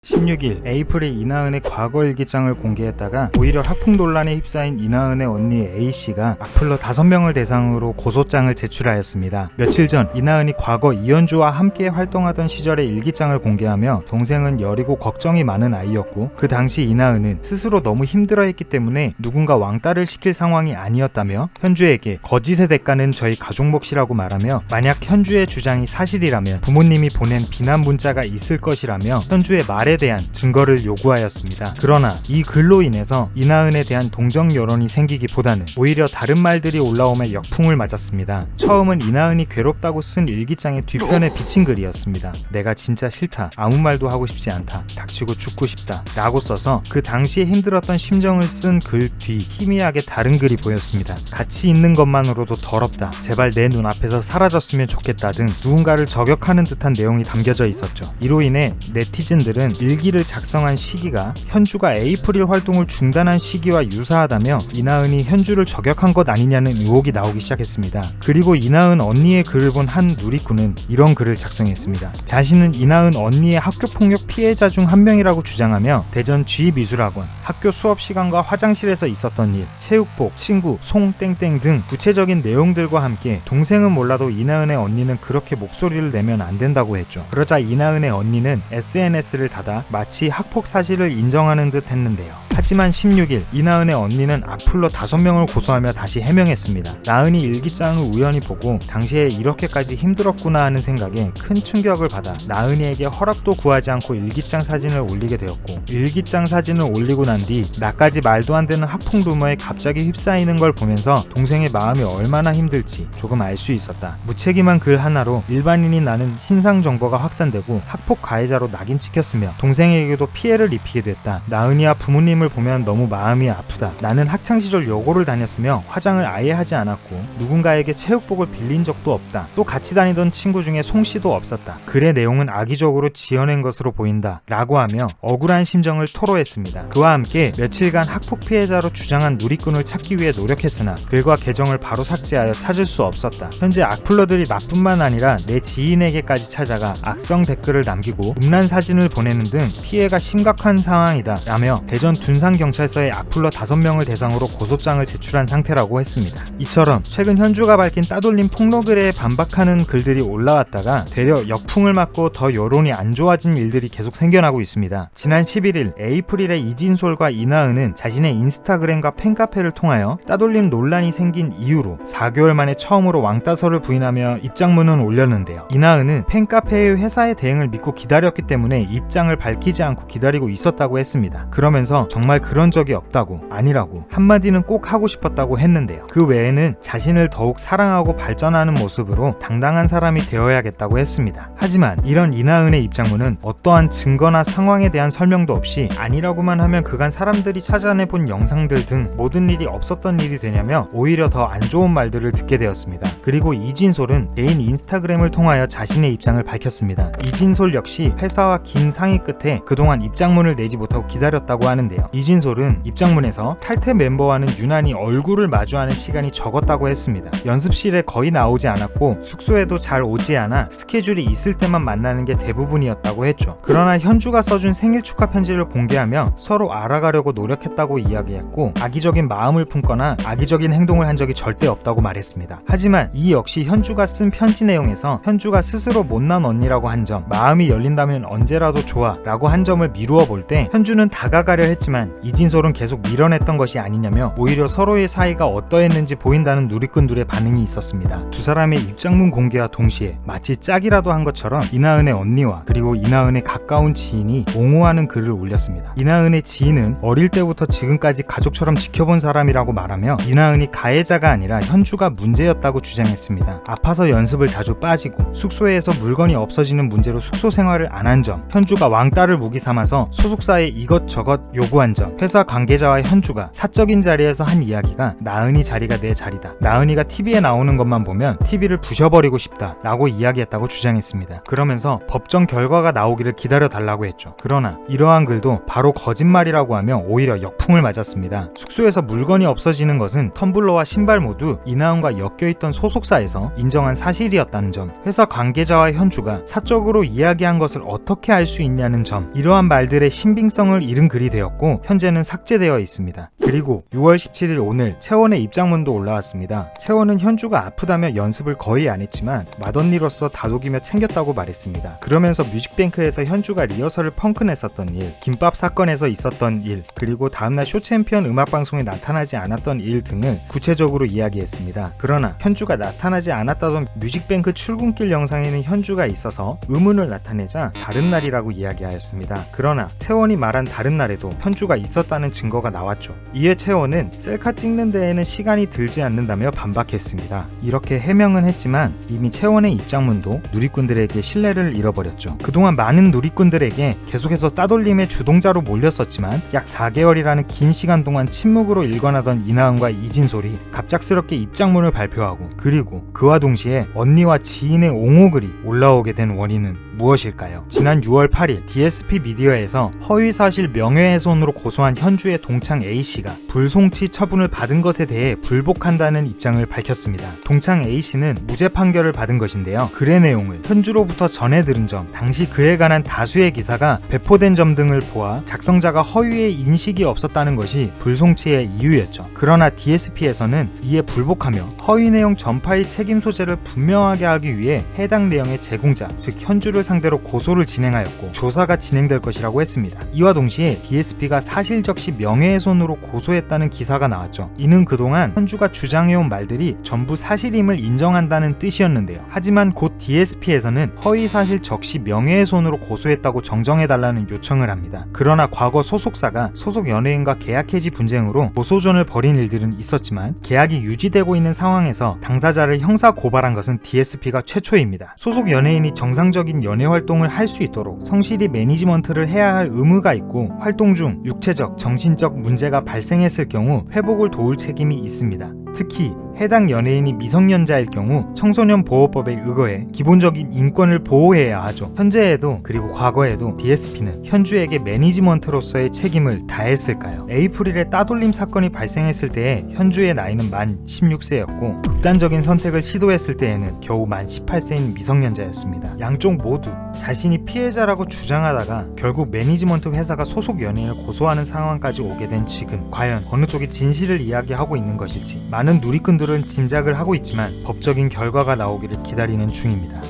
16일 에이프릴에 이나은의 과거 일기장을 공개했다가 오히려 학폭 논란에 휩싸인 이나은의 언니 A씨가 악플러 5명을 대상으로 고소장을 제출하였습니다. 며칠 전 이나은이 과거 이현주와 함께 활동하던 시절의 일기장을 공개하며 동생은 여리고 걱정이 많은 아이였고 그 당시 이나은은 스스로 너무 힘들어했기 때문에 누군가 왕따를 시킬 상황이 아니었다며 현주에게 거짓의 대가는 저희 가족 몫이라고 말하며 만약 현주의 주장이 사실이라면 부모님이 보낸 비난 문자가 있을 것이라며 현주의 말에 대한 증거를 요구하였습니다. 그러나 이 글로 인해서 이나은에 대한 동정 여론이 생기기보다는 오히려 다른 말들이 올라오며 역풍을 맞았습니다. 처음은 이나은이 괴롭다고 쓴 일기장의 뒤편에 비친 글이었습니다. 내가 진짜 싫다. 아무 말도 하고 싶지 않다. 닥치고 죽고 싶다. 라고 써서 그 당시에 힘들었던 심정을 쓴 글 뒤 희미하게 다른 글이 보였습니다. 같이 있는 것만으로도 더럽다. 제발 내 눈앞에서 사라졌으면 좋겠다 등 누군가를 저격하는 듯한 내용이 담겨져 있었죠. 이로 인해 네티즌들은 일기를 작성한 시기가 현주가 에이프릴 활동을 중단한 시기와 유사하다며 이나은이 현주를 저격한 것 아니냐는 의혹이 나오기 시작했습니다. 그리고 이나은 언니의 글을 본 한 누리꾼은 이런 글을 작성했습니다. 자신은 이나은 언니의 학교폭력 피해자 중 한 명이라고 주장하며 대전 G미술학원 학교 수업 시간과 화장실에서 있었던 일, 체육복, 친구, 송땡땡 등 구체적인 내용들과 함께 동생은 몰라도 이나은의 언니는 그렇게 목소리를 내면 안 된다고 했죠. 그러자 이나은의 언니는 SNS를 닫아 마치 학폭 사실을 인정하는 듯 했는데요. 하지만 16일 이나은의 언니는 악플러 5명을 고소하며 다시 해명했습니다. 나은이 일기장을 우연히 보고 당시에 이렇게까지 힘들었구나 하는 생각에 큰 충격을 받아 나은이에게 허락도 구하지 않고 일기장 사진을 올리게 되었고 일기장 사진을 올리고 난 뒤 나까지 말도 안 되는 학폭 루머에 갑자기 휩싸이는 걸 보면서 동생의 마음이 얼마나 힘들지 조금 알 수 있었다. 무책임한 글 하나로 일반인이 나는 신상 정보가 확산되고 학폭 가해자로 낙인 찍혔으며 동생에게도 피해를 입히게 됐다. 나은이와 부모님을 보면 너무 마음이 아프다. 나는 학창시절 여고를 다녔으며 화장을 아예 하지 않았고 누군가에게 체육복을 빌린 적도 없다. 또 같이 다니던 친구 중에 송씨도 없었다. 글의 내용은 악의적으로 지어낸 것으로 보인다 라고 하며 억울한 심정을 토로했습니다. 그와 함께 며칠간 학폭 피해자로 주장한 누리꾼을 찾기 위해 노력했으나 글과 계정을 바로 삭제하여 찾을 수 없었다. 현재 악플러들이 나뿐만 아니라 내 지인에게까지 찾아가 악성 댓글을 남기고 음란 사진을 보내는 등 피해가 심각한 상황이다 라며 대전 둔산경찰서에 악플러 5명을 대상으로 고소장을 제출한 상태라고 했습니다. 이처럼 최근 현주가 밝힌 따돌림 폭로글에 반박하는 글들이 올라왔다가 되려 역풍을 맞고 더 여론이 안 좋아진 일들이 계속 생겨나고 있습니다. 지난 11일 에이프릴의 이진솔과 이나은은 자신의 인스타그램과 팬카페를 통하여 따돌림 논란이 생긴 이후로 4개월 만에 처음으로 왕따설을 부인하며 입장문을 올렸는데요. 이나은은 팬카페의 회사의 대응을 믿고 기다렸기 때문에 입장을 밝히지 않고 기다리고 있었다고 했습니다. 그러면서 정말 그런 적이 없다고, 아니라고 한마디는 꼭 하고 싶었다고 했는데요. 그 외에는 자신을 더욱 사랑하고 발전하는 모습으로 당당한 사람이 되어야겠다고 했습니다. 하지만 이런 이나은의 입장문은 어떠한 증거나 상황에 대한 설명도 없이 아니라고만 하면 그간 사람들이 찾아내본 영상들 등 모든 일이 없었던 일이 되냐며 오히려 더 안 좋은 말들을 듣게 되었습니다. 그리고 이진솔은 개인 인스타그램을 통하여 자신의 입장을 밝혔습니다. 이진솔 역시 회사와 긴 상의 끝에 그동안 입장문을 내지 못하고 기다렸다고 하는데요. 이진솔은 입장문에서 탈퇴 멤버와는 유난히 얼굴을 마주하는 시간이 적었다고 했습니다. 연습실에 거의 나오지 않았고 숙소에도 잘 오지 않아 스케줄이 있을 때만 만나는 게 대부분이었다고 했죠. 그러나 현주가 써준 생일 축하 편지를 공개하며 서로 알아가려고 노력했다고 이야기했고 악의적인 마음을 품거나 악의적인 행동을 한 적이 절대 없다고 말했습니다. 하지만 이 역시 현주가 쓴 편지 내용에서 현주가 스스로 못난 언니라고 한 점, 마음이 열린다면 언제라도 좋아 라고 한 점을 미루어 볼 때 현주는 다가가려 했지만 이진솔은 계속 밀어냈던 것이 아니냐며 오히려 서로의 사이가 어떠했는지 보인다는 누리꾼들의 반응이 있었습니다. 두 사람의 입장문 공개와 동시에 마치 짝이라도 한 것처럼 이나은의 언니와 그리고 이나은의 가까운 지인이 옹호하는 글을 올렸습니다. 이나은의 지인은 어릴 때부터 지금까지 가족처럼 지켜본 사람이라고 말하며 이나은이 가해자가 아니라 현주가 문제였다고 주장했습니다. 아파서 연습을 자주 빠지고 숙소에서 물건이 없어지는 문제로 숙소 생활을 안 한 점, 현주가 왕따를 무기 삼아서 소속사에 이것저것 요구한 중요한 점, 회사 관계자와 현주가 사적인 자리에서 한 이야기가 나은이 자리가 내 자리다. 나은이가 TV에 나오는 것만 보면 TV를 부셔버리고 싶다 라고 이야기했다고 주장했습니다. 그러면서 법정 결과가 나오기를 기다려달라고 했죠. 그러나 이러한 글도 바로 거짓말이라고 하며 오히려 역풍을 맞았습니다. 숙소에서 물건이 없어지는 것은 텀블러와 신발 모두 이나은과 엮여있던 소속사에서 인정한 사실이었다는 점, 회사 관계자와 현주가 사적으로 이야기한 것을 어떻게 알 수 있냐는 점, 이러한 말들의 신빙성을 잃은 글이 되었고 현재는 삭제되어 있습니다. 그리고 6월 17일 오늘 채원의 입장문도 올라왔습니다. 채원은 현주가 아프다며 연습을 거의 안 했지만 맏언니로서 다독이며 챙겼다고 말했습니다. 그러면서 뮤직뱅크에서 현주가 리허설을 펑크냈었던 일, 김밥 사건에서 있었던 일, 그리고 다음날 쇼챔피언 음악방송에 나타나지 않았던 일 등을 구체적으로 이야기했습니다. 그러나 현주가 나타나지 않았다던 뮤직뱅크 출근길 영상에는 현주가 있어서 의문을 나타내자 다른 날이라고 이야기하였습니다. 그러나 채원이 말한 다른 날에도 현주가 있었다는 증거가 나왔죠. 이에 채원은 셀카 찍는 데에는 시간이 들지 않는다며 반박했습니다. 이렇게 해명은 했지만 이미 채원의 입장문도 누리꾼들에게 신뢰를 잃어버렸죠. 그동안 많은 누리꾼들에게 계속해서 따돌림의 주동자로 몰렸었지만 약 4개월이라는 긴 시간 동안 침묵으로 일관하던 이나은과 이진솔이 갑작스럽게 입장문을 발표하고, 그리고 그와 동시에 언니와 지인의 옹호글이 올라오게 된 원인은 무엇일까요? 지난 6월 8일 DSP 미디어에서 허위사실 명예훼손으로 고소한 현주의 동창 A씨가 불송치 처분을 받은 것에 대해 불복한다는 입장을 밝혔습니다. 동창 A씨는 무죄 판결을 받은 것인데요. 글의 내용을 현주로부터 전해 들은 점, 당시 그에 관한 다수의 기사가 배포된 점 등을 보아 작성자가 허위의 인식이 없었다는 것이 불송치의 이유였죠. 그러나 DSP에서는 이에 불복하며 허위 내용 전파의 책임 소재를 분명하게 하기 위해 해당 내용의 제공자, 즉 현주를 상대로 고소를 진행하였고 조사가 진행될 것이라고 했습니다. 이와 동시에 DSP가 사실적시 명예훼손으로 고소했다는 기사가 나왔죠. 이는 그동안 현주가 주장해온 말들이 전부 사실임을 인정한다는 뜻이었는데요. 하지만 곧 DSP에서는 허위사실 적시 명예훼손으로 고소했다고 정정해달라는 요청을 합니다. 그러나 과거 소속사가 소속 연예인과 계약 해지 분쟁으로 고소전을 벌인 일들은 있었지만 계약이 유지되고 있는 상황에서 당사자를 형사 고발한 것은 DSP가 최초입니다. 소속 연예인이 정상적인 연예 활동을 할 수 있도록 성실히 매니지먼트를 해야 할 의무가 있고, 활동 중 육체적, 정신적 문제가 발생했을 경우 회복을 도울 책임이 있습니다. 특히 해당 연예인이 미성년자일 경우 청소년 보호법에 의거해 기본적인 인권을 보호해야 하죠. 현재에도 그리고 과거에도 DSP는 현주에게 매니지먼트로서의 책임을 다했을까요? 에이프릴에 따돌림 사건이 발생했을 때에 현주의 나이는 만 16세였고 극단적인 선택을 시도했을 때에는 겨우 만 18세인 미성년자였습니다. 양쪽 모두 자신이 피해자라고 주장하다가 결국 매니지먼트 회사가 소속 연예인을 고소하는 상황까지 오게 된 지금, 과연 어느 쪽이 진실을 이야기하고 있는 것일지 많은 누리꾼들은 짐작을 하고 있지만 법적인 결과가 나오기를 기다리는 중입니다.